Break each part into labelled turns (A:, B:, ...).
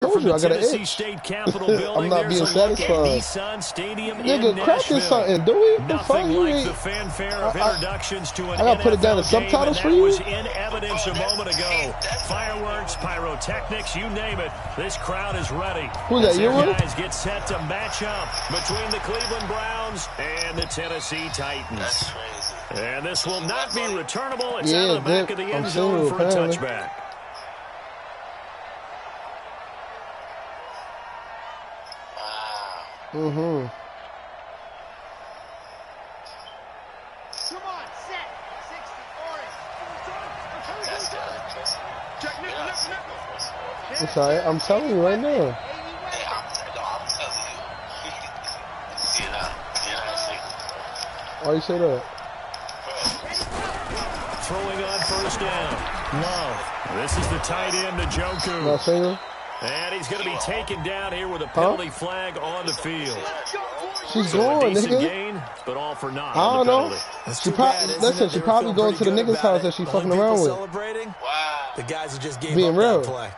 A: told you I got an itch. I'm not being satisfied. Nigga, cracking something, do we? The fuck you ain't? I gotta put it down in subtitles for you.
B: Was in evidence a moment ago. Fireworks, pyrotechnics, you name it. This crowd is ready.
A: Who's that? You one?
B: Guys get set to match up between the Cleveland Browns and the Tennessee Titans. And this will not be returnable. It's out of the back of the end zone for a touchback.
A: Mm-hmm.
C: Come on, set. 60, 40.
A: It's alright. I'm telling you right now. Why you say that?
B: Throwing on first down. Love. This is the tight end, Njoku.
A: Not saying?
B: And he's going to be taken down here with a penalty flag on the field.
A: She's
B: So
A: going,
B: a decent
A: nigga.
B: Gain, but all for naught.
A: I don't know. She probably going to the nigga's house that she fucking around with.
D: Wow.
E: The guys who just gave
A: Being
E: up
A: real.
E: that play.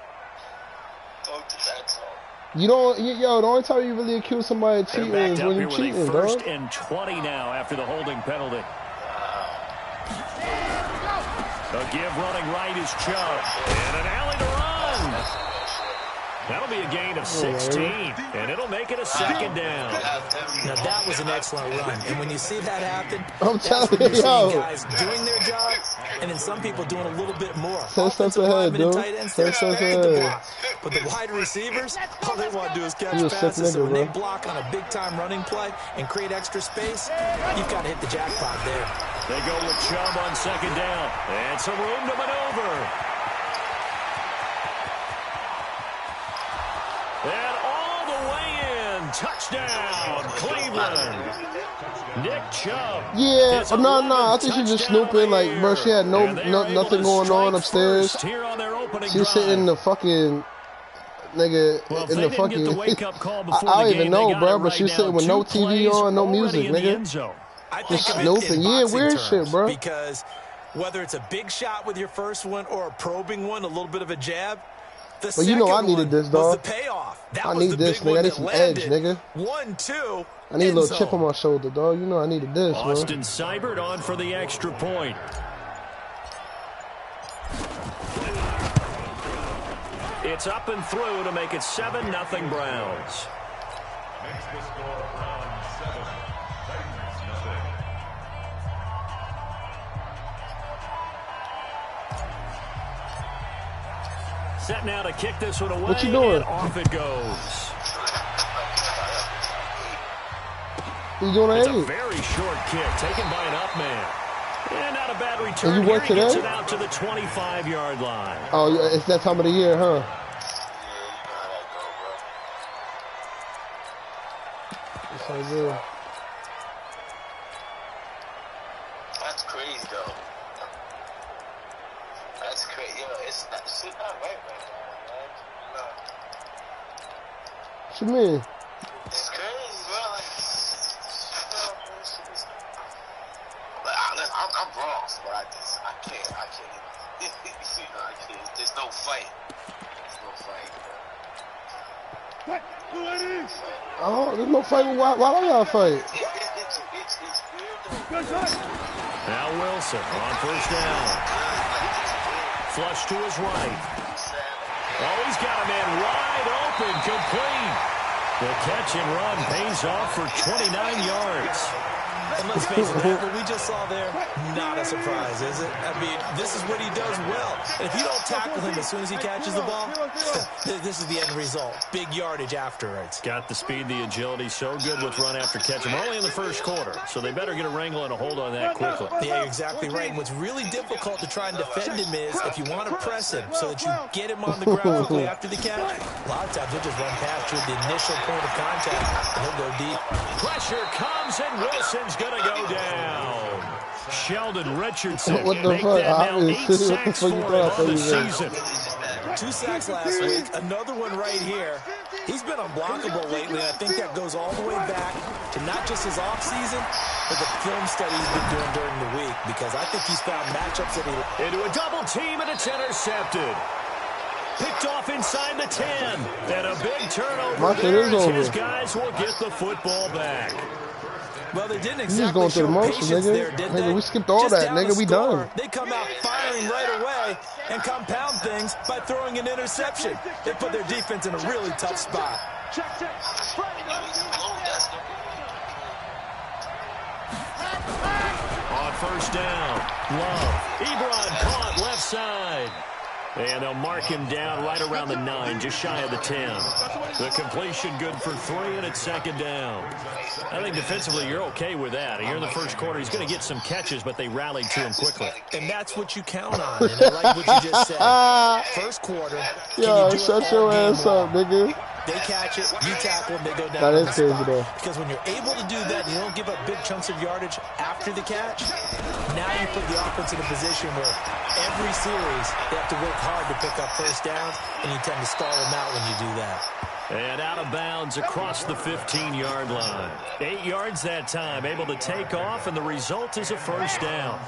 A: You don't, yo, the only time you really accuse somebody of cheating is when you're cheating, bro.
B: First and 20 now after the holding penalty. A give running right is Chubb. And an alley to run. That'll be a gain of 16, and it'll make it a second down.
E: Now, that was an excellent run. And when you see that happen,
A: I'm telling you,
E: yo, guys doing their job, and then some people doing a little bit more.
A: 10 steps ahead, dude. 10 steps ahead.
E: But the wide receivers, all they want to do is catch passes. So when they block on a big-time running play and create extra space, you've got to hit the jackpot there.
B: They go with Chubb on second down. And some room to maneuver. And all the way in. Touchdown, Cleveland. Nick Chubb.
A: Yeah, no. I think she's just snooping. Like, bro, she had nothing going on upstairs. She was sitting in the fucking nigga in the fucking. I don't even know, bro. But she was sitting with no TV on, no music, nigga.
E: Just
A: snooping. Yeah, weird shit, bro.
E: Because whether it's a big shot with your first one or a probing one, a little bit of a jab.
A: Well, you know I needed this, dog. I need this, nigga. I need some edge, nigga.
E: 1-2.
A: I need a little chip on my shoulder, dog. You know I needed this, bro.
B: Austin Seibert on for the extra point. It's up and through to make it 7-0 Browns. Set now to kick this one away.
A: What you doing?
B: And off it goes.
A: You doing
B: It's
A: that?
B: a very short kick taken by an up man. And not a bad return.
A: And you work
B: Here he gets
A: today?
B: it out to the 25-yard line.
A: Oh, yeah, it's that time of the year, huh? It's all good.
D: That's crazy, though. That's crazy. Yo, it's not right now, man.
A: What you mean?
D: It's crazy, bro. I'm wrong, but I can't. I can't. There's no fight.
A: Oh, there's no fight. Why don't y'all fight?
D: It's weird, though.
B: Now Wilson on first down. Flush to his right. Oh, he's got a man wide open, complete. The catch and run pays off for 29 yards.
E: And let's face it, what we just saw there, not a surprise, is it? I mean, this is what he does well. And if you don't tackle him as soon as he catches the ball, this is the end result. Big yardage afterwards.
B: Got the speed, the agility, so good with run after catch. We're only in the first quarter, so they better get a wrangle and a hold on that quickly.
E: Yeah, you're exactly right. And what's really difficult to try and defend him is if you want to press him so that you get him on the ground quickly after the catch, a lot of times he'll just run past you at the initial point of contact, and he'll go deep.
B: Pressure comes, and Wilson's going to go down. Sheldon Richardson
A: What the
B: make
A: fuck?
B: that now 8 sacks for him on the season.
E: 2 sacks last week, another one right here. He's been unblockable lately, and I think that goes all the way back to not just his offseason, but the film study he's been doing during the week, because I think he's found matchups that he...
B: Into a double team, and it's intercepted. picked off inside the 10. And a big turnover
A: My shit
B: there
A: is
B: as
A: over.
B: his guys will get the football back.
E: Well, they didn't
A: You just
E: exactly
A: going through
E: show
A: the motions,
E: patience
A: nigga.
E: there, did
A: Nigga,
E: they?
A: we skipped all
E: Just
A: that,
E: down
A: nigga.
E: a
A: We
E: score,
A: done.
E: They come out firing right away and compound things by throwing an interception. They put their defense in a really tough spot.
B: On first down, Love. Ebron caught left side. And they'll mark him down right around the 9, just shy of the 10. The completion good for 3, and it's second down. I think defensively you're okay with that. Here in the first quarter, he's going to get some catches, but they rallied to him quickly.
E: And that's what you count on. And I like what you just said. First quarter, can
A: Yo,
E: you do
A: shut
E: it
A: your
E: all game
A: ass up,
E: long?
A: nigga.
E: They catch it, you tackle them, they go down
A: That
E: on
A: is
E: the
A: crazy,
E: spot.
A: though.
E: Because when you're able to do that and you don't give up big chunks of yardage after the catch, now you put the offense in a position where every series they have to work hard to pick up first downs, and you tend to stall them out when you do that.
B: And out of bounds across the 15-yard line. 8 yards that time, able to take off, and the result is a first down.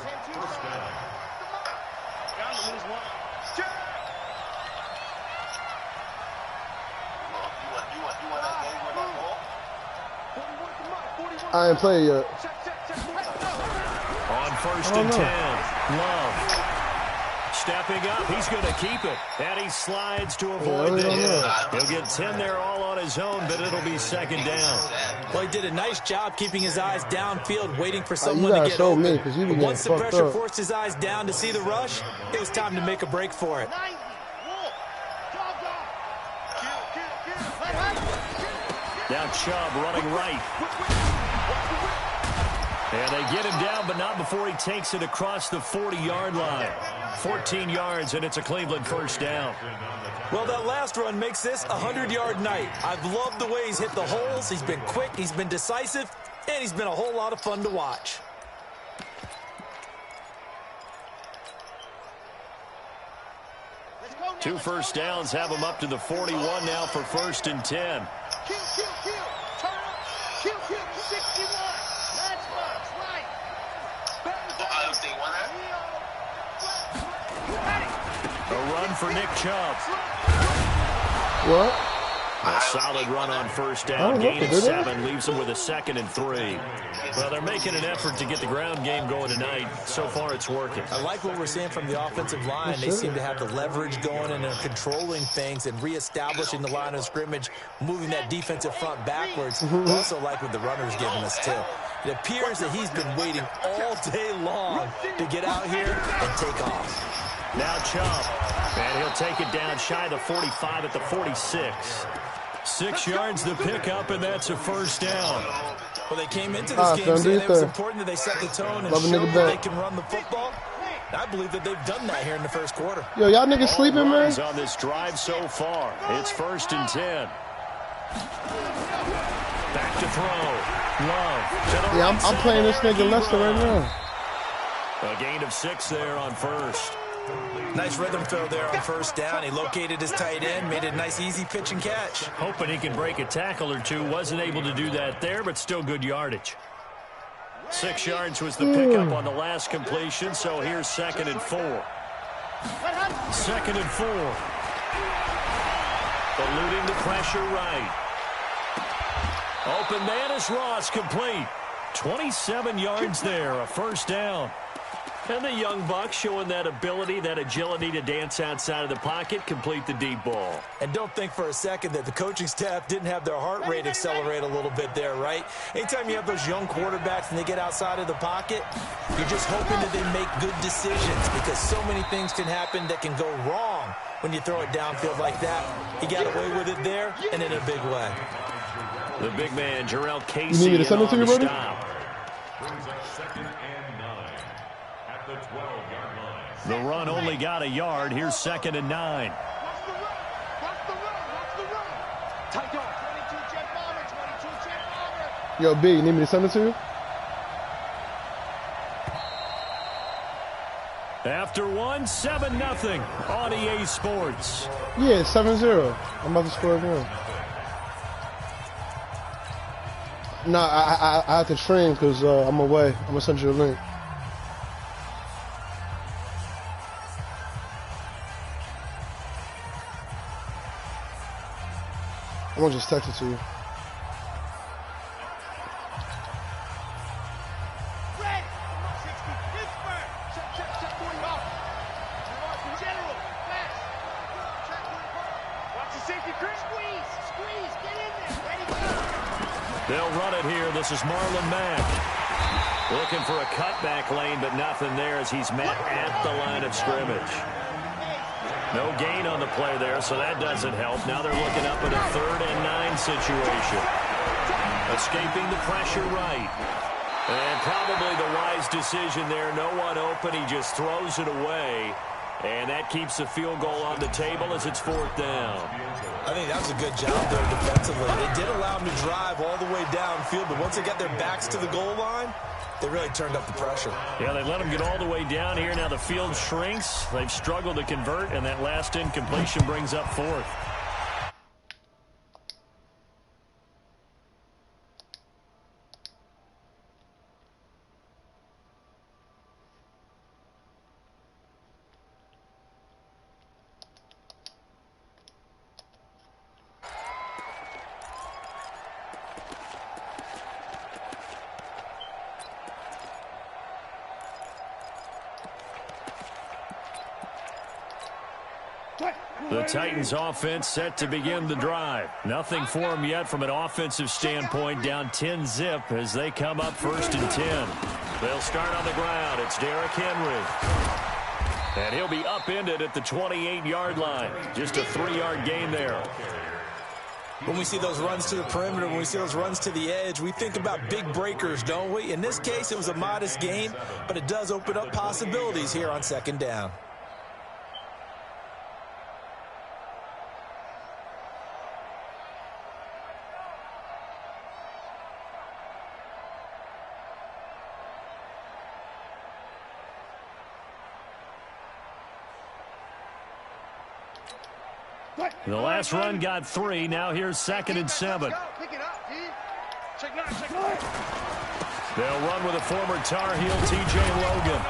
A: I ain't played yet.
B: On first and 10, Love. Stepping up, he's going to keep it. And he slides to avoid the hit. He'll get 10 there all on his own, but it'll be second down.
E: Well, he did a nice job keeping his eyes downfield, waiting for
A: You
E: someone
A: gotta
E: to get
A: show
E: open.
A: me, because you be
E: Once the
A: getting fucked
E: pressure
A: up.
E: forced his eyes down to see the rush, it was time to make a break for it.
B: Now Chubb running right. And they get him down, but not before he takes it across the 40-yard line. 14 yards, and it's a Cleveland first down.
E: Well, that last run makes this a 100-yard night. I've loved the way he's hit the holes. He's been quick, he's been decisive, and he's been a whole lot of fun to watch.
B: Two first downs have him up to the 41 now for first and 10.
C: Q, Q, Q. Turn up. Q, Q, 61. Matchbox, right.
D: Ohio State won that?
B: A run for Nick Chubb.
A: What?
B: A solid run on first down. Gain of 7 leaves them with a 2nd and 3. Well, they're making an effort to get the ground game going tonight. So far, it's working.
E: I like what we're seeing from the offensive line. They seem to have the leverage going and are controlling things and reestablishing the line of scrimmage, moving that defensive front backwards. I also like what the runner's giving us, too. It appears that he's been waiting all day long to get out here and take off.
B: Now Chubb, and he'll take it down shy of the 45 at the 46. 6 yards to pick up, and that's a first down.
E: Well, they came into this game saying it was important that they set the tone and show that they can run the football. I believe that they've done that here in the first quarter.
A: Yo, y'all niggas sleeping, man?
B: On this drive so far, it's first and 10. Back to throw. Love.
A: Yeah, I'm playing this nigga Lester right now.
B: A gain of 6 there on first.
E: Nice rhythm throw there on first down. He located his tight end, made it a nice, easy pitch and catch.
B: Hoping he can break a tackle or two. Wasn't able to do that there, but still good yardage. 6 yards was the pickup on the last completion, so here's 2nd and 4. 2nd and 4. Eluding the pressure right. Open man is Ross, complete. 27 yards there, a first down. And the young buck showing that ability, that agility to dance outside of the pocket, complete the deep ball.
E: And don't think for a second that the coaching staff didn't have their heart rate accelerate a little bit there, right? Anytime you have those young quarterbacks and they get outside of the pocket, you're just hoping that they make good decisions because so many things can happen that can go wrong when you throw it downfield like that. He got away with it there and in a big way.
B: The big man, Jarrell Casey,
A: you need me to send it to you, buddy?
B: The run only got a yard. Here's 2nd and 9.
C: Watch the run. Watch the run. Watch the run. Tight off. 22 jet bomber. 22 jet bomber.
A: Yo, B, you need me to send it to you?
B: After 1, 7-0 on EA Sports.
A: Yeah, 7-0. I'm about to score again. Nah, I have to stream because I'm away. I'm going to send you a link. I'm gonna just text it to you.
C: Red! 60, Pittsburgh! Check 45. General, fast. Check 45. Watch the safety, Chris. Squeeze, get in there. Ready, go.
B: They'll run it here. This is Marlon Mack. Looking for a cutback lane, but nothing there as he's met at the line of scrimmage. No gain on the play there, so that doesn't help. Now they're looking up at a 3rd and 9 situation. Escaping the pressure right. And probably the wise decision there. No one open. He just throws it away. And that keeps the field goal on the table as it's 4th down.
E: I think that was a good job there defensively. They did allow him to drive all the way downfield, but once they got their backs to the goal line, they really turned up the pressure.
B: Yeah, they let them get all the way down here. Now the field shrinks. They've struggled to convert, and that last incompletion brings up 4th. The Titans offense set to begin the drive. Nothing for them yet from an offensive standpoint, down 10-zip as they come up 1st and 10. They'll start on the ground. It's Derrick Henry. And he'll be upended at the 28-yard line. Just a 3-yard gain there.
E: When we see those runs to the perimeter, when we see those runs to the edge, we think about big breakers, don't we? In this case, it was a modest gain, but it does open up possibilities here on 2nd down.
B: The last run got 3. Now here's 2nd and 7. They'll run with a former Tar Heel, T.J. Logan.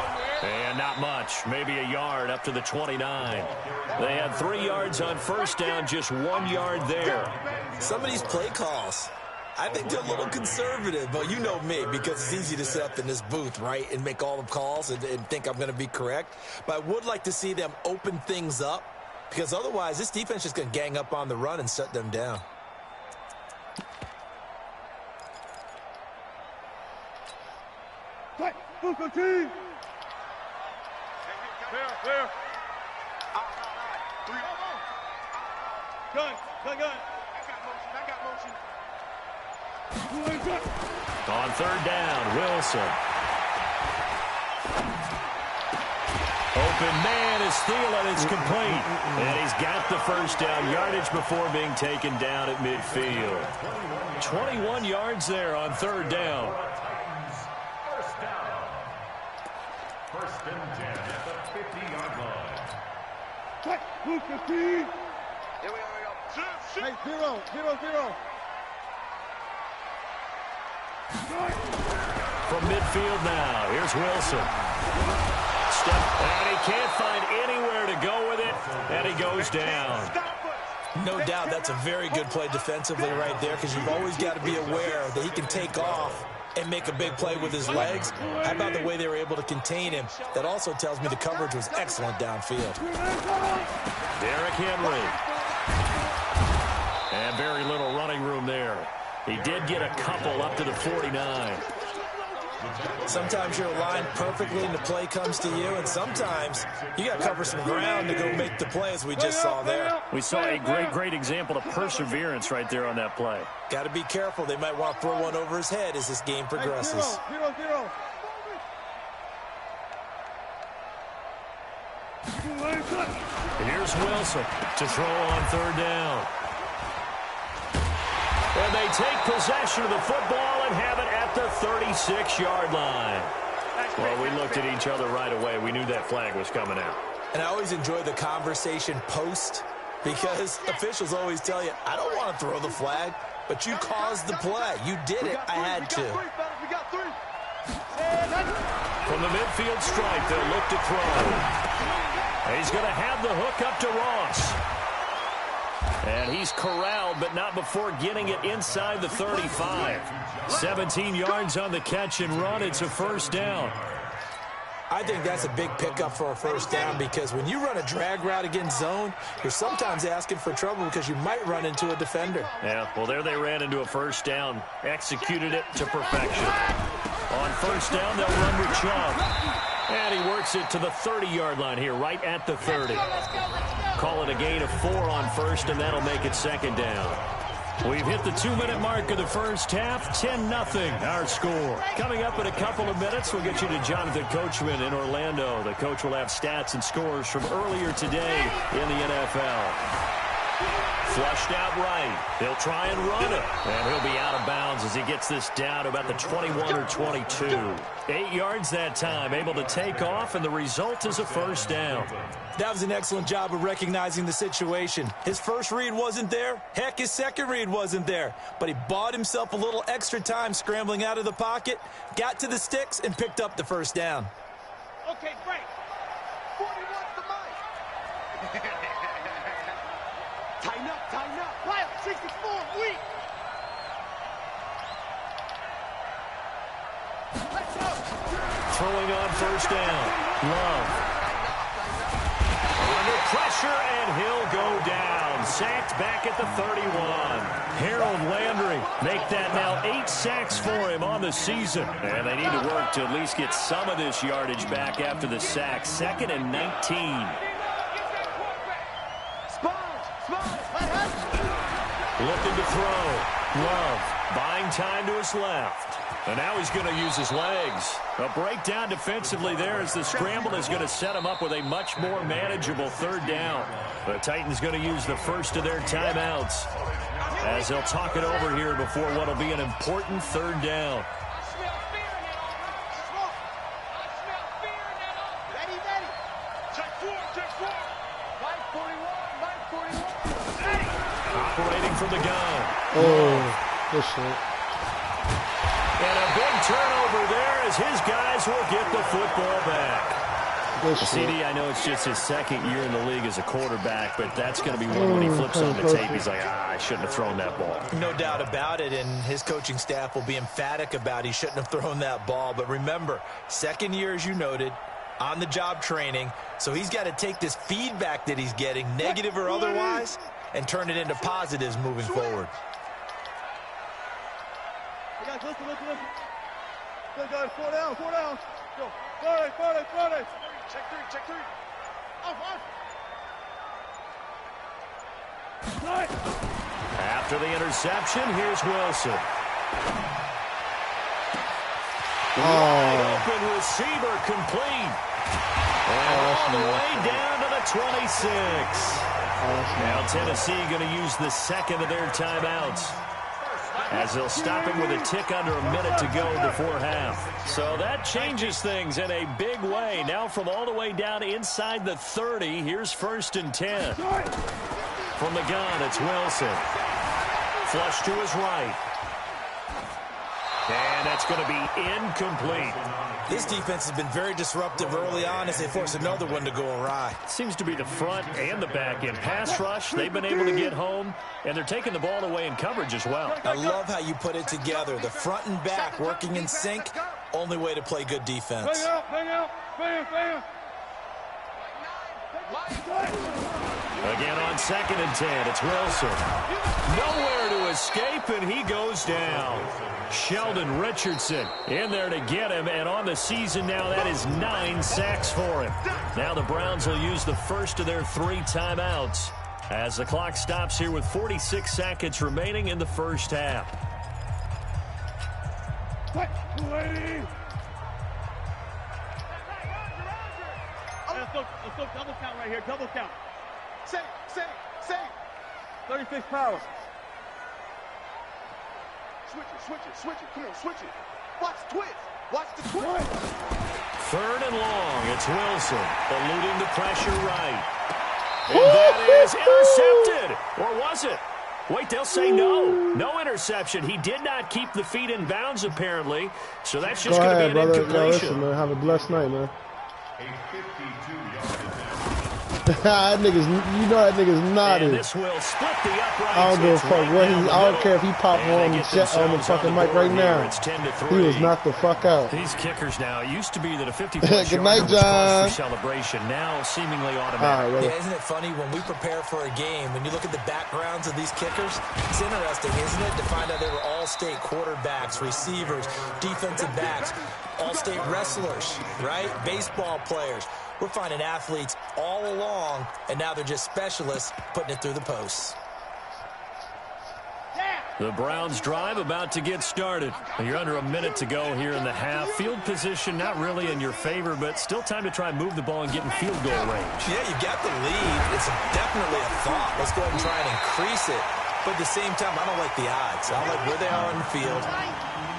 B: And not much. Maybe a yard up to the 29. They had 3 yards on 1st down, just 1 yard there.
E: Some of these play calls, I think they're a little conservative, but you know me, because it's easy to sit up in this booth, right, and make all the calls and think I'm going to be correct. But I would like to see them open things up, because otherwise this defense is going to gang up on the run and shut them down.
C: Clear. Gun. I got motion.
B: On 3rd down, Wilson. Open man is Thielen. It's complete. And he's got the 1st down yardage before being taken down at midfield. 21 yards there on 3rd down.
F: 1st and 10 at the 50-yard line.
C: Here we go. Hey, 0.
B: From midfield now, here's Wilson. And he can't find anywhere to go with it, and he goes down.
E: No doubt that's a very good play defensively right there, because you've always got to be aware that he can take off and make a big play with his legs. How about the way they were able to contain him? That also tells me the coverage was excellent downfield.
B: Derrick Henry. And very little running room there. He did get a couple up to the 49.
E: Sometimes you're aligned perfectly and the play comes to you, and sometimes you got to cover some ground to go make the play, as we just saw there.
B: We saw a great example of perseverance right there on that play.
E: Got to be careful. They might want to throw one over his head as this game progresses.
C: 0.
B: Here's Wilson to throw on 3rd down. And they take possession of the football and have it at the 36-yard line. Well, we looked at each other right away. We knew that flag was coming out.
E: And I always enjoy the conversation post, because officials always tell you, I don't want to throw the flag, but you caused the play. You did it. I had to.
C: We got 3.
B: From the midfield stripe, they'll look to throw. He's going to have the hook up to Ross. And he's corralled, but not before getting it inside the 35. 17 yards on the catch and run. It's a first down.
E: I think that's a big pickup for a first down because when you run a drag route against zone, you're sometimes asking for trouble because you might run into a defender.
B: Yeah, well, there they ran into a first down. Executed it to perfection. On first down, they'll run with Chubb. And he works it to the 30-yard line here, right at the 30. Call it a gain of 4 on first, and that'll make it second down. We've hit the 2-minute mark of the first half. 10-0 our score. Coming up in a couple of minutes, we'll get you to Jonathan Coachman in Orlando. The coach will have stats and scores from earlier today in the NFL. Flushed out right. He'll try and run it. And he'll be out of bounds as he gets this down about the 21 or 22. 8 yards that time, able to take off, and the result is a first down.
E: That was an excellent job of recognizing the situation. His first read wasn't there. Heck, his second read wasn't there. But he bought himself a little extra time scrambling out of the pocket, got to the sticks, and picked up the first down.
C: Okay, break. 41 to Mike. Tighten up, tighten up. Wild, 64, weak. Let's go.
B: Throwing on first down. Love. Under pressure, and he'll go down. Sacked back at the 31. Harold Landry make that now 8 sacks for him on the season. And they need to work to at least get some of this yardage back after the sack. 2nd and 19. Looking to throw. Love buying time to his left. And now he's going to use his legs. A breakdown defensively there as the scramble is going to set him up with a much more manageable third down. The Titans going to use the first of their timeouts as they'll talk it over here before what will be an important third down. Operating from the gun.
A: Oh, good shit.
B: And a big turnover there as his guys will get the football back.
A: Good shit.
B: CD, I know it's just his second year in the league as a quarterback, but that's going to be one when he flips on the tape. He's like, I shouldn't have thrown that ball.
E: No doubt about it, and his coaching staff will be emphatic about he shouldn't have thrown that ball. But remember, second year, as you noted, on-the-job training, so he's got to take this feedback that he's getting, negative or otherwise, and turn it into positives moving forward.
C: Hey guys, listen. Good guys, 4 down. Go. 40. Check three. Off.
B: After the interception, here's Wilson. Wide open receiver complete. And all the way down to the 26. Now Tennessee going to use the second of their timeouts as they'll stop him with a tick under a minute to go before half. So that changes things in a big way. Now from all the way down inside the 30, here's 1st and 10. From the gun, it's Wilson. Flush to his right. And that's going to be incomplete.
E: This defense has been very disruptive early on as they force another one to go awry.
B: Seems to be the front and the back end. Pass rush, they've been able to get home, and they're taking the ball away in coverage as well.
E: I love how you put it together. The front and back working in sync, only way to play good defense.
C: Bang out.
B: Again on 2nd and 10, it's Wilson. Nowhere to escape, and he goes down. Sheldon Richardson in there to get him, and on the season now, that is 9 sacks for him. Now the Browns will use the first of their 3 timeouts as the clock stops here with 46 seconds remaining in the first half.
C: Let's go double count right here, double count. Say. 36 power. Switch it. Come on, switch it. Watch the twist.
B: 3rd and long. It's Wilson eluding the pressure right. And that is intercepted. Or was it? Wait, they'll say no. No interception. He did not keep the feet in bounds, apparently. So that's just going to be an incompletion.
A: Listen, man. Have a blessed night, man.
F: A 52-yard attempt.
A: That nigga's, you know that nigga's nodded.
B: This will split the uprights.
A: I don't give a fuck what he. I don't care if he pop on the fucking mic right now. He was knocked the fuck out.
B: These kickers now. It used to be that a 50-point
A: Good night, John.
B: celebration. Now seemingly automatic.
E: Yeah, isn't it funny when we prepare for a game, when you look at the backgrounds of these kickers, it's interesting, isn't it, to find out they were all-state quarterbacks, receivers, defensive backs, all-state wrestlers, right? Baseball players. We're finding athletes all along, and now they're just specialists putting it through the posts.
B: The Browns drive about to get started. You're under a minute to go here in the half. Field position not really in your favor, but still time to try and move the ball and get in field goal range.
E: Yeah, you got the lead. It's definitely a thought. Let's go ahead and try and increase it. But at the same time, I don't like the odds. I don't like where they are on the field.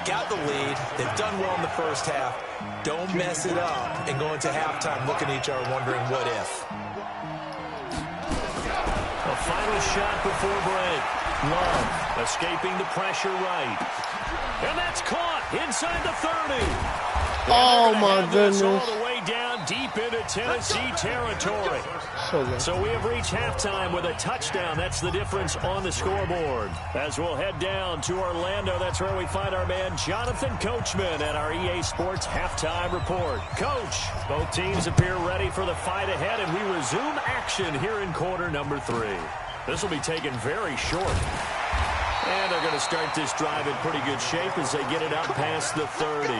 E: Got the lead. They've done well in the first half. Don't mess it up and go into halftime looking at each other wondering what if.
B: A final shot before break. Love escaping the pressure right. And that's caught inside the 30.
A: Oh, my goodness.
B: All the way down deep into Tennessee territory. So we have reached halftime with a touchdown. That's the difference on the scoreboard. As we'll head down to Orlando, that's where we find our man Jonathan Coachman at our EA Sports Halftime Report. Coach, both teams appear ready for the fight ahead, and we resume action here in quarter number 3. This will be taken very short. And they're going to start this drive in pretty good shape as they get it out past the 30.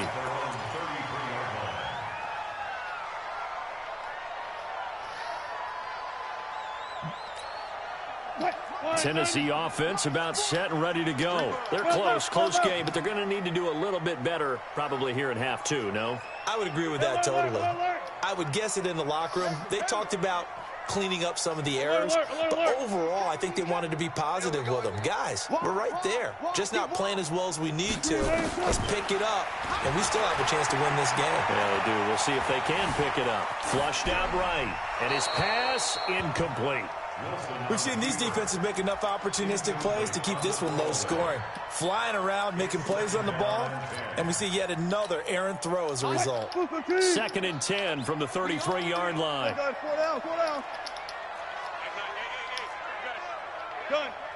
B: Tennessee offense about set and ready to go. They're close game, but they're going to need to do a little bit better probably here in half 2, no?
E: I would agree with that totally. I would guess it in the locker room. They talked about cleaning up some of the errors, but overall, I think they wanted to be positive with them. Guys, we're right there. Just not playing as well as we need to. Let's pick it up, and we still have a chance to win this game.
B: Yeah, they do. We'll see if they can pick it up. Flushed out right, and his pass incomplete.
E: We've seen these defenses make enough opportunistic plays to keep this one low scoring. Flying around, making plays on the ball, and we see yet another errant throw as a result.
B: 2nd and 10 from the 33-yard line.
C: Gun.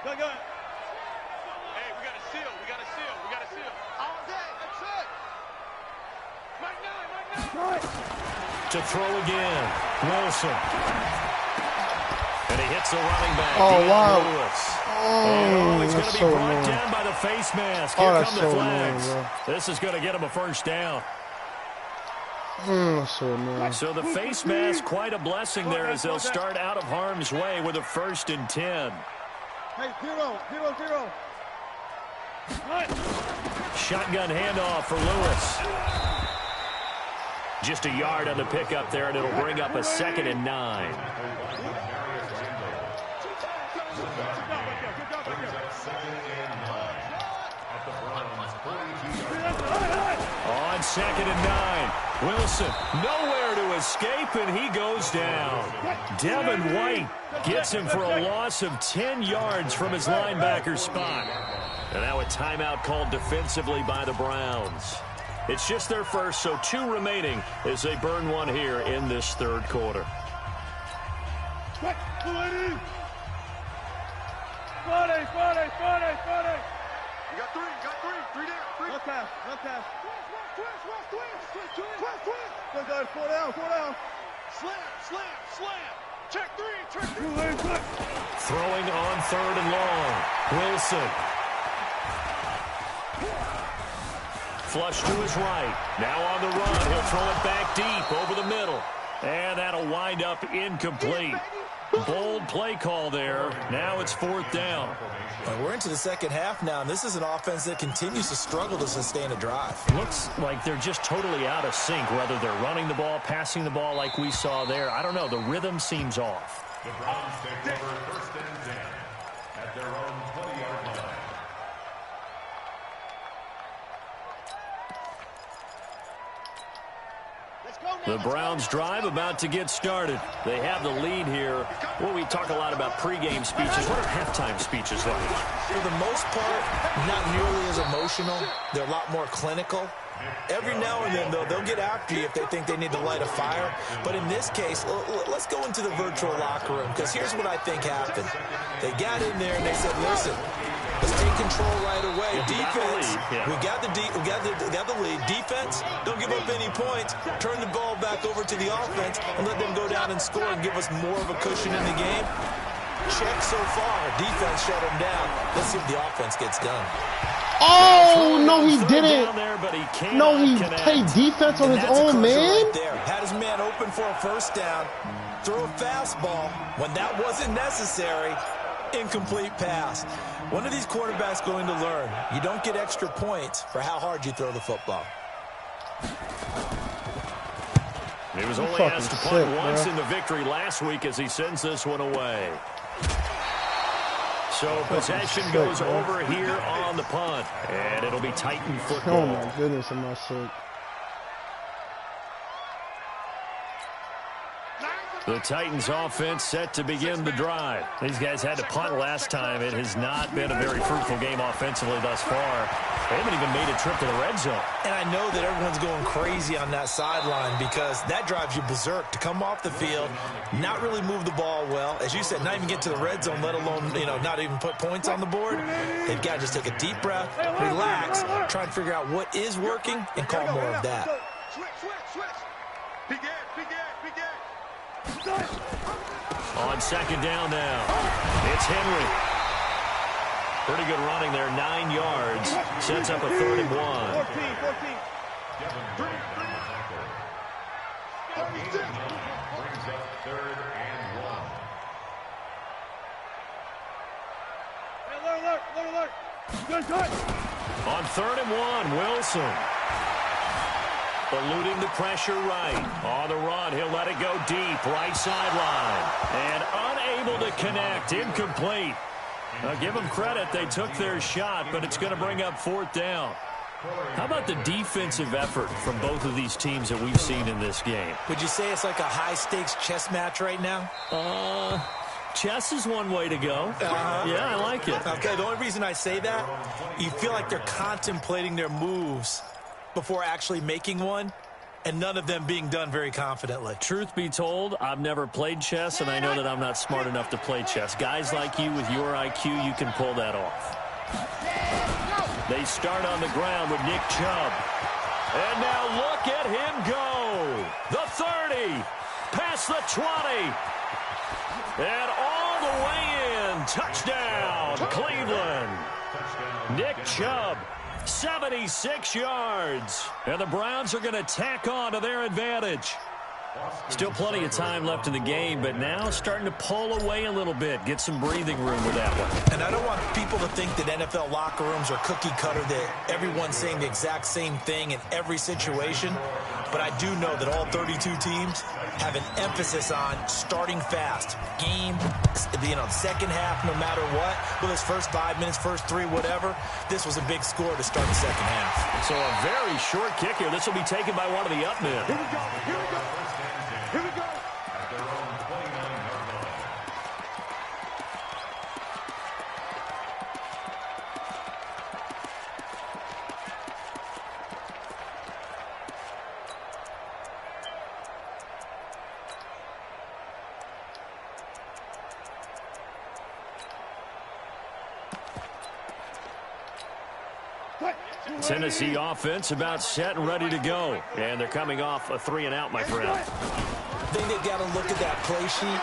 C: Hey, we got a seal. All day, that's it. Mike 9.
B: To throw again, Wilson. And he hits the running back.
A: Oh, wow.
B: Oh, he's going to be brought down by the face mask. Here come the flags.
A: Annoying,
B: this is going to get him a first down.
A: So
B: the face mask, quite a blessing there as they'll start out of harm's way with a 1st and 10.
C: Hey, 0.
B: Shotgun handoff for Lewis. Just a yard on the pickup there, and it'll bring up a 2nd and 9. On 2nd and 9, Wilson nowhere to escape, and he goes down. Devin White gets him for a loss of 10 yards from his linebacker spot. And now a timeout called defensively by the Browns. It's just their first, so 2 remaining as they burn one here in this 3rd quarter.
C: Friday. You got 3 down. Left pass. Twist. Go, 4 down. Slam. Check 3.
B: Throwing on 3rd and long. Wilson. Flush to his right. Now on the run. He'll throw it back deep over the middle. And that'll wind up incomplete. Bold play call there. Now it's 4th down.
E: And we're into the 2nd half now, and this is an offense that continues to struggle to sustain a drive.
B: Looks like they're just totally out of sync, whether they're running the ball, passing the ball like we saw there. I don't know. The rhythm seems off.
F: The Browns take over 1st and 10 at their own 20-yard line.
B: The Browns drive about to get started. They have the lead here. Well, we talk a lot about pregame speeches. What are halftime speeches like?
E: For the most part, not nearly as emotional. They're a lot more clinical. Every now and then, though, they'll get after you if they think they need to light a fire. But in this case, let's go into the virtual locker room, because here's what I think happened. They got in there and they said, listen, let's take control right away. Defense, we got the lead. Defense, don't give up any points. Turn the ball back over to the offense and let them go down and score and give us more of a cushion in the game. Check so far. Defense shut them down. Let's see if the offense gets done.
A: Oh, no, he didn't. No, he played defense on his own man.
E: Right there. Had his man open for a first down. Throw a fastball when that wasn't necessary. Incomplete pass. When are these quarterbacks going to learn? You don't get extra points for how hard you throw the football.
B: He was only asked to punt once in the victory last week as he sends this one away. So possession goes over here on the punt, and it'll be Titan football.
A: Oh my goodness, am I sick.
B: The Titans offense set to begin the drive. These guys had to punt last time. It has not been a very fruitful game offensively thus far. They haven't even made a trip to the red zone. And I know that everyone's going crazy on that sideline because that drives you berserk to come off the field, not really move the ball well. As you said, not even get to the red zone, let alone, not even put points on the board. They've got to just take a deep breath, relax, try and figure out what is working, and call more of that.
C: Switch. Begin.
B: On second down now, it's Henry. Pretty good running there, 9 yards. Sets up a 3rd and 1.
C: 14.
F: Brings up 3rd and 1.
C: Alert.
B: On 3rd and 1, Wilson. Eluding the pressure right. On the run, he'll let it go deep. Right sideline. And unable to connect. Incomplete. Now, give them credit. They took their shot, but it's going to bring up 4th down. How about the defensive effort from both of these teams that we've seen in this game?
E: Would you say it's like a high-stakes chess match right now?
B: Chess is one way to go. Yeah, I like it.
E: Okay, the only reason I say that, you feel like they're contemplating their moves before actually making one, and none of them being done very confidently.
B: Truth be told, I've never played chess, and I know that I'm not smart enough to play chess. Guys like you with your IQ, you can pull that off. They start on the ground with Nick Chubb. And now look at him go. The 30, past the 20, and all the way in. Touchdown, Cleveland. Nick Chubb. 76 yards. And the Browns are going to tack on to their advantage. Still plenty of time left in the game, but now starting to pull away a little bit. Get some breathing room with that one.
E: And I don't want people to think that NFL locker rooms are cookie cutter, that everyone's saying the exact same thing in every situation. But I do know that all 32 teams have an emphasis on starting fast. Game, second half, no matter what. Well, it's first 5 minutes, first 3, whatever. This was a big score to start the second half.
B: So a very short kick here. This will be taken by one of the up men.
C: Here we go.
F: At their own 29-yard line.
B: Tennessee offense about set and ready to go. And they're coming off a 3 and out, my friend.
E: I think they've got to look at that play sheet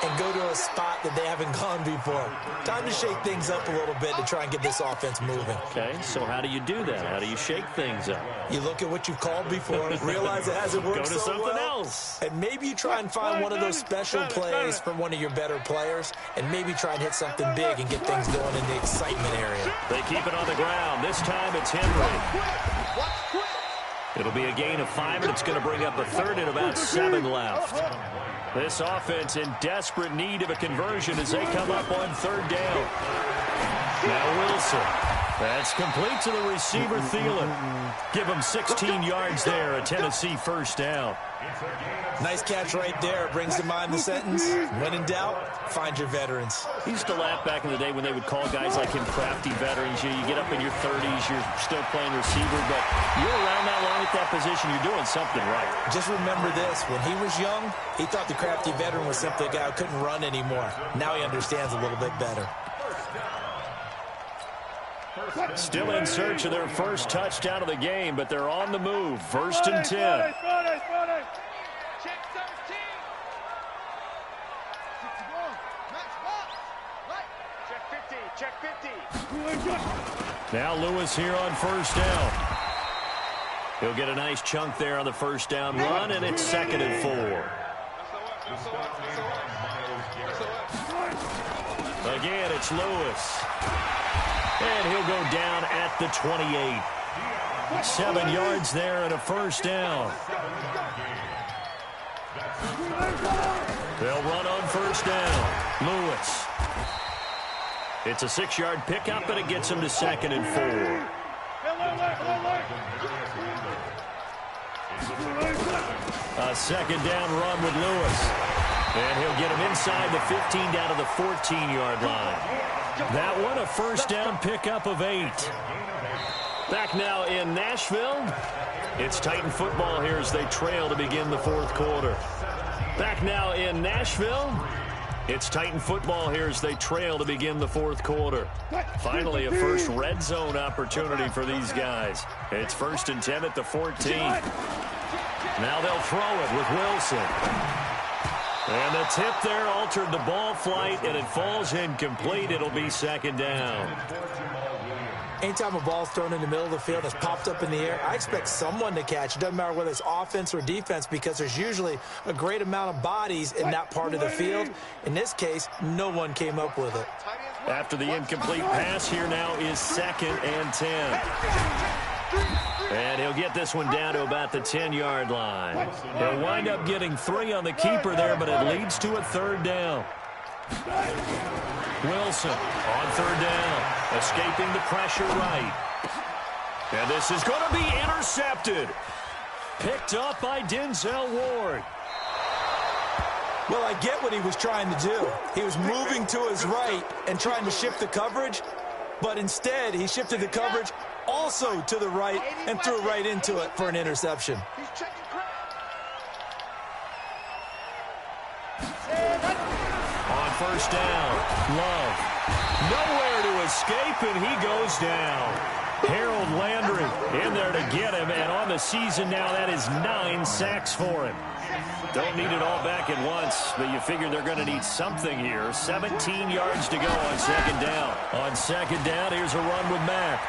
E: and go to a spot that they haven't gone before. Time to shake things up a little bit to try and get this offense moving.
B: Okay, so how do you do that? How do you shake things up?
E: You look at what you've called before, realize it hasn't worked
B: Go to
E: so
B: something
E: well,
B: else.
E: and maybe you try and find one of those special plays from one of your better players, and maybe try and hit something big and get things going in the excitement area.
B: They keep it on the ground. This time it's Henry. It'll be a gain of 5, and it's going to bring up a 3rd and about 7 left. This offense in desperate need of a conversion as they come up on 3rd down. Now Wilson. That's complete to the receiver, Thielen. Give him 16 yards there, a Tennessee first down.
E: Nice catch right there. Brings to mind the sentence, when in doubt, find your veterans.
B: He used to laugh back in the day when they would call guys like him crafty veterans. You get up in your 30s, you're still playing receiver, but you're around that long at that position, you're doing something right.
E: Just remember this. When he was young, he thought the crafty veteran was simply a guy who couldn't run anymore. Now he understands a little bit better.
B: Still in search of their first touchdown of the game, but they're on the move. First and 10.
C: Check 50.
B: Now Lewis here on first down. He'll get a nice chunk there on the first down run, and it's 2nd and 4. Again, it's Lewis. And he'll go down at the 28. 7 yards there and a first down. They'll run on first down. Lewis. It's a 6-yard pickup, and it gets him to 2nd and 4. A second down run with Lewis. And he'll get him inside the 15 down to the 14-yard line. That one, a first down pickup of 8. Back now in Nashville. It's Titan football here as they trail to begin the 4th quarter. Back now in Nashville. It's Titan football here as they trail to begin the 4th quarter. Finally, a first red zone opportunity for these guys. It's 1st and 10 at the 14. Now they'll throw it with Wilson. And the tip there altered the ball flight, and it falls incomplete. It'll be 2nd down.
E: Anytime a ball's thrown in the middle of the field that's popped up in the air, I expect someone to catch. It doesn't matter whether it's offense or defense, because there's usually a great amount of bodies in that part of the field. In this case, no one came up with it.
B: After the incomplete pass, here now is 2nd and 10. And he'll get this one down to about the 10-yard line. He'll wind up getting 3 on the keeper there, but it leads to a 3rd down. Wilson on 3rd down, escaping the pressure right. And this is going to be intercepted. Picked up by Denzel Ward.
E: Well, I get what he was trying to do. He was moving to his right and trying to shift the coverage, but instead he shifted the coverage also to the right and threw right into it for an interception.
B: On first down, Love. Nowhere to escape, and he goes down. Harold Landry in there to get him, and on the season now, that is 9 sacks for him. Don't need it all back at once, but you figure they're going to need something here. 17 yards to go on 2nd down. On 2nd down, here's a run with Mack.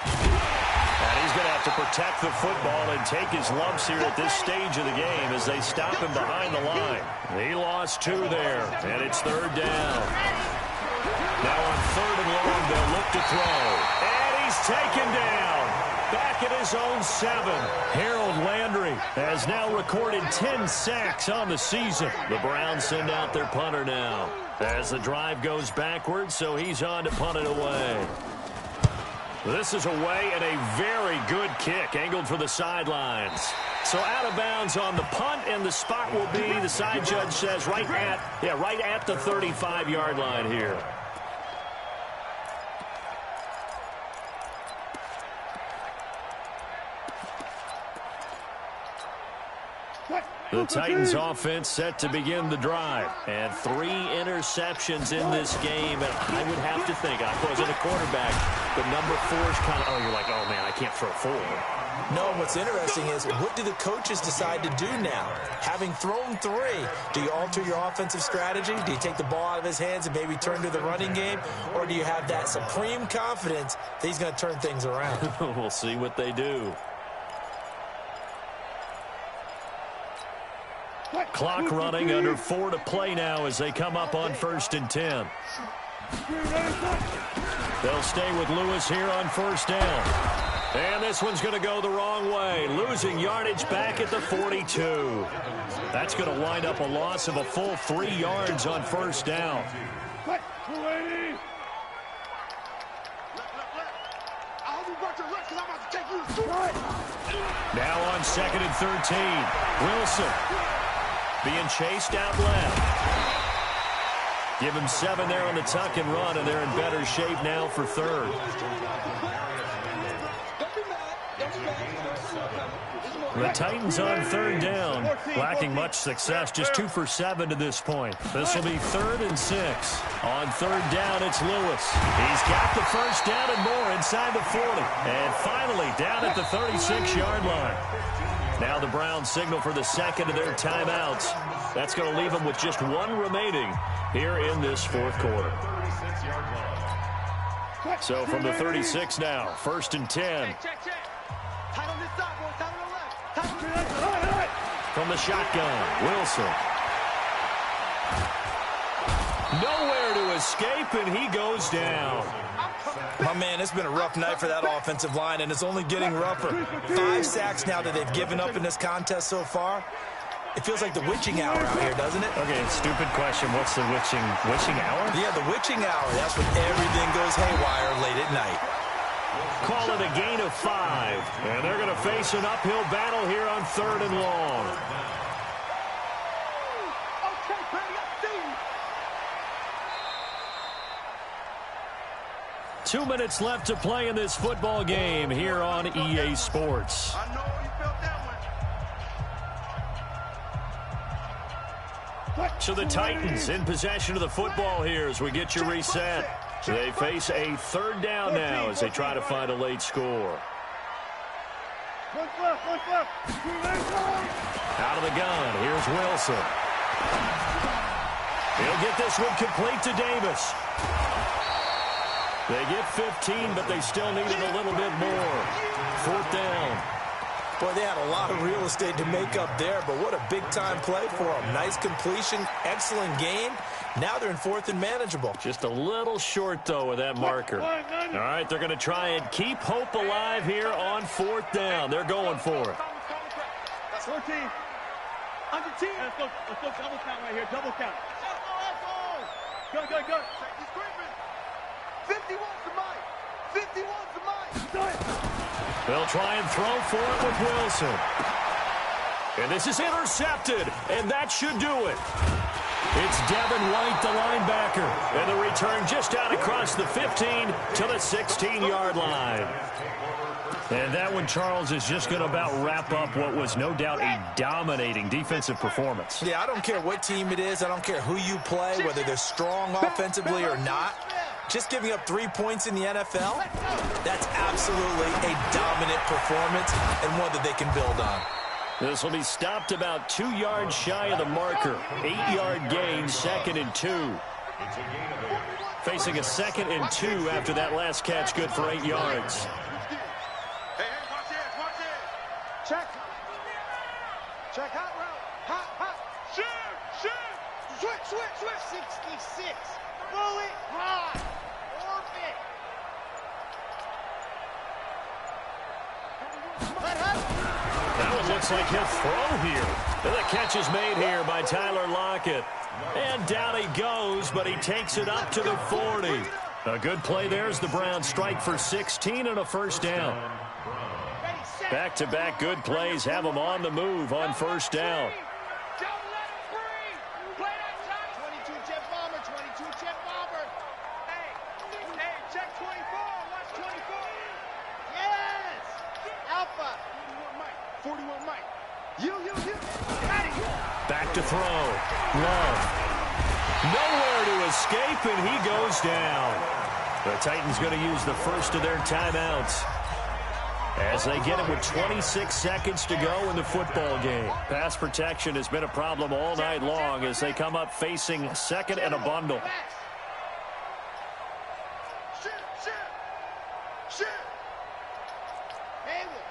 B: And he's going to have to protect the football and take his lumps here at this stage of the game as they stop him behind the line. He lost 2 there, and it's 3rd down. Now on 3rd and long, they'll look to throw. And he's taken down. Back at his own 7. Harold Landry has now recorded 10 sacks on the season. The Browns send out their punter now as the drive goes backwards, so he's on to punt it away. This is away and a very good kick, angled for the sidelines. So out of bounds on the punt, and the spot will be, the side judge says, right at the 35-yard line here. The Titans offense set to begin the drive. And 3 interceptions in this game. And I would have to think, I wasn't a quarterback, but number 4 is kind of, you're like, oh, man, I can't throw 4.
E: No, what's interesting is, what do the coaches decide to do now? Having thrown 3, do you alter your offensive strategy? Do you take the ball out of his hands and maybe turn to the running game? Or do you have that supreme confidence that he's going to turn things around?
B: We'll see what they do. Clock running, under 4 to play now as they come up on 1st and 10. They'll stay with Lewis here on 1st down. And this one's going to go the wrong way, losing yardage back at the 42. That's going to wind up a loss of a full 3 yards on 1st down. Now on 2nd and 13. Wilson being chased out left. Give him 7 there on the tuck and run, and they're in better shape now for 3rd. The Titans on 3rd down, lacking much success, just 2 for 7 to this point. This will be 3rd and 6. On 3rd down, it's Lewis. He's got the first down and more inside the 40. And finally down at the 36-yard line. Now the Browns signal for the 2nd of their timeouts. That's going to leave them with just 1 remaining here in this 4th quarter. So from the 36 now, 1st and 10. From the shotgun, Wilson. Nowhere to escape, and he goes down.
E: My man, it's been a rough night for that offensive line, and it's only getting rougher. 5 sacks now that they've given up in this contest so far. It feels like the witching hour out here, doesn't it?
B: Okay, stupid question. What's the witching hour?
E: Yeah, the witching hour. That's when everything goes haywire late at night.
B: Call it a gain of 5. And they're going to face an uphill battle here on 3rd and long.
C: Okay, buddy, I see you.
B: 2 minutes left to play in this football game here on EA Sports.
C: I know you felt that one.
B: So the Titans in possession of the football here as we get you reset. They face a 3rd down now as they try to find a late score. Out of the gun, here's Wilson. He'll get this one complete to Davis. They get 15, but they still needed a little bit more. 4th down.
E: Boy, they had a lot of real estate to make up there, but what a big-time play for them. Nice completion, excellent game. Now they're in 4th and manageable.
B: Just a little short, though, with that marker. All right, they're going to try and keep hope alive here on 4th down. They're going for it.
C: That's 14. Under 10. Let's go double count right here. Double count. Go. He's creeping. 51's the mic. 51's the mic.
B: They'll try and throw for it with Wilson. And this is intercepted, and that should do it. It's Devin White, the linebacker. And the return just out across the 15 to the 16-yard line. And that one, Charles, is just going to about wrap up what was no doubt a dominating defensive performance.
E: Yeah, I don't care what team it is. I don't care who you play, whether they're strong offensively or not. Just giving up 3 points in the NFL, that's absolutely a dominant performance and one that they can build on.
B: This will be stopped about 2 yards shy of the marker. 8-yard gain, 2nd and 2. Facing a 2nd and 2 after that last catch, good for 8 yards.
C: Hey, watch it. Check. Hot route. Hot. Shoot. Switch. 66. Bullet. Hot. Orbit.
B: That one looks like he'll throw here. And the catch is made here by Tyler Lockett. And down he goes, but he takes it up to the 40. A good play there as the Browns strike for 16 and a 1st down. Back-to-back good plays have them on the move on 1st down.
C: Don't let him free. Play that tight. 22 jet bomber. Hey, check 24. Watch 24. Yes. Alpha. 41 Mike. You.
B: Back to throw. Love. Nowhere to escape, and he goes down. The Titans going to use the first of their timeouts as they get it with 26 seconds to go in the football game. Pass protection has been a problem all night long as they come up facing 2nd and a bundle.
C: Shoot. Hayward.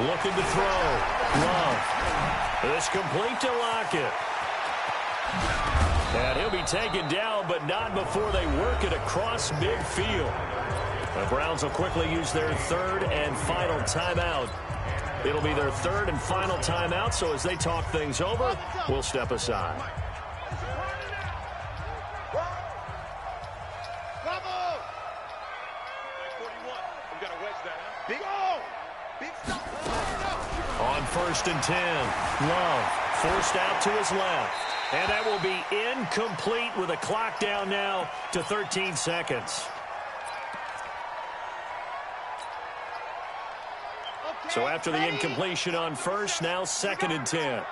B: Looking to throw. Love. It's complete to Lockett. And he'll be taken down, but not before they work it across midfield. The Browns will quickly use their 3rd and final timeout It'll be their third and final timeout, so as they talk things over, we'll step aside. On 1st and 10, Love forced out to his left. And that will be incomplete with a clock down now to 13 seconds. So after the incompletion on 1st, now 2nd and 10.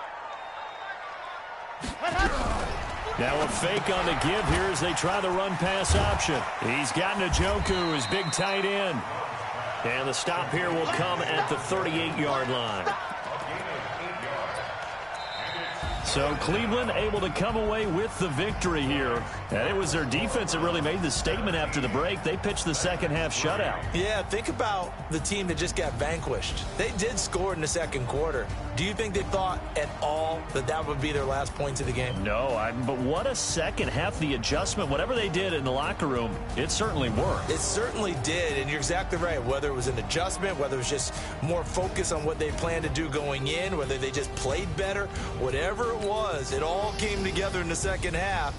B: Now a fake on the give here as they try the run-pass option. He's got Njoku, his big tight end. And the stop here will come at the 38-yard line. So Cleveland able to come away with the victory here. And it was their defense that really made the statement after the break. They pitched the second half shutout.
E: Yeah, think about the team that just got vanquished. They did score in the second quarter. Do you think they thought at all that that would be their last points of the game?
B: No, but what a second half. The adjustment, whatever they did in the locker room, it certainly worked.
E: It certainly did, and you're exactly right. Whether it was an adjustment, whether it was just more focus on what they planned to do going in, whether they just played better, whatever it was, it all came together in the second half.